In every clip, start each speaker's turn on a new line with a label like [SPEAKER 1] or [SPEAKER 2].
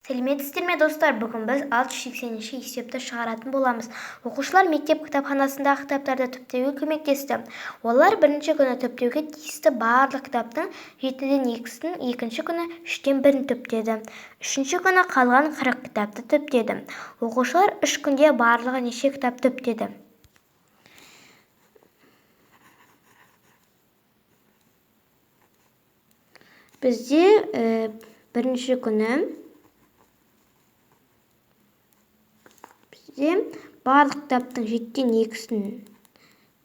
[SPEAKER 1] Сәлеметсіздер ме достар, бүгін біз 680-ші есепті шығаратын боламыз. Оқушылар мектеп кітапханасындағы кітаптарды түптеуге көмектесті. Олар бірінші күні түптеуге тиісті барлық кітаптың 7-ден 2-сін, екінші күні 3-тен 1-ін түптеді. Үшінші күні қалған 40 кітапты түптеді. Оқушылар 3 күнде барлығы неше кітап түптеді? Бізде бірінші күні барлық кітаптың 7-ден 2-сін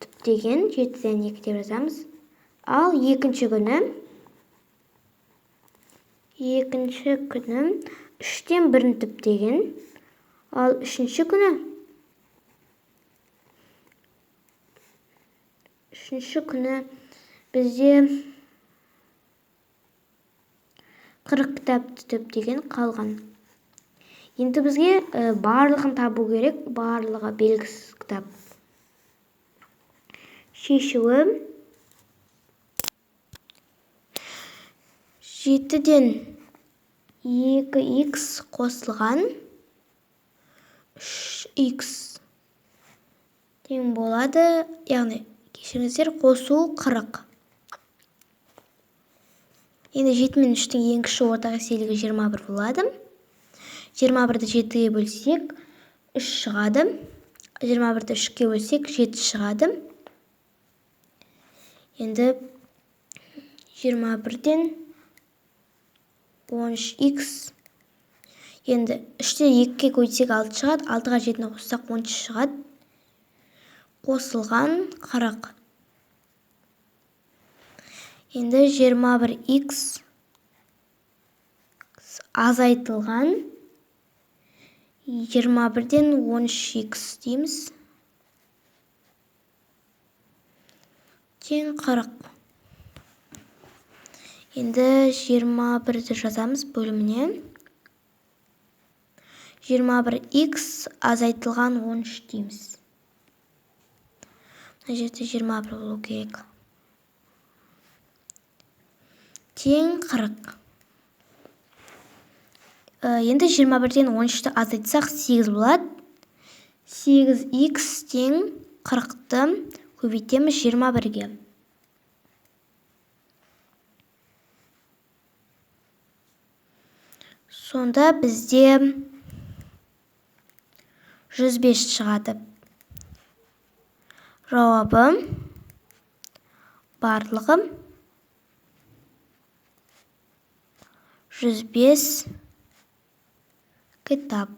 [SPEAKER 1] түптеген, 7-ден 2 деп жазамыз. Ал екінші күні 3-тен 1-ін түптеген. Ал үшінші күні бізде 40 кітапты түптеген қалған. Енді бізге барлығын табу керек, барлығы белгісіз кітап. Шешуі 7-ден 2х қосылған 3х тең болады, яғни кешіріңіздер, қосу 40. Енді 7 мен 3-тің ең кіші ортақ еселігі 21 болады. 21-ді 7-ге бөлсек 3 шығады. 21-ді 3-ге бөлсек 7 шығады. Енді 21-ден 13х. Енді 3-ті 2-ге көйтсек 6 шығады. 6-ға 7-ні қоссақ 13 шығады. Қосылған 40. Енді 21х азайтылған 21-ден 13х дейміз. Тең 40. Енді 21-ді жазамыз бөліміне. 21х азайтылған 13 дейміз. Мына жерде 21 болу керек. Тең 40. Енді 21-ден 13-ті азайтсақ 8 болады. 8х тең 40-ты көбейтеміз 21-ге. Сонда бізде 105 шығады. Жауабы барлығы 105 кітап.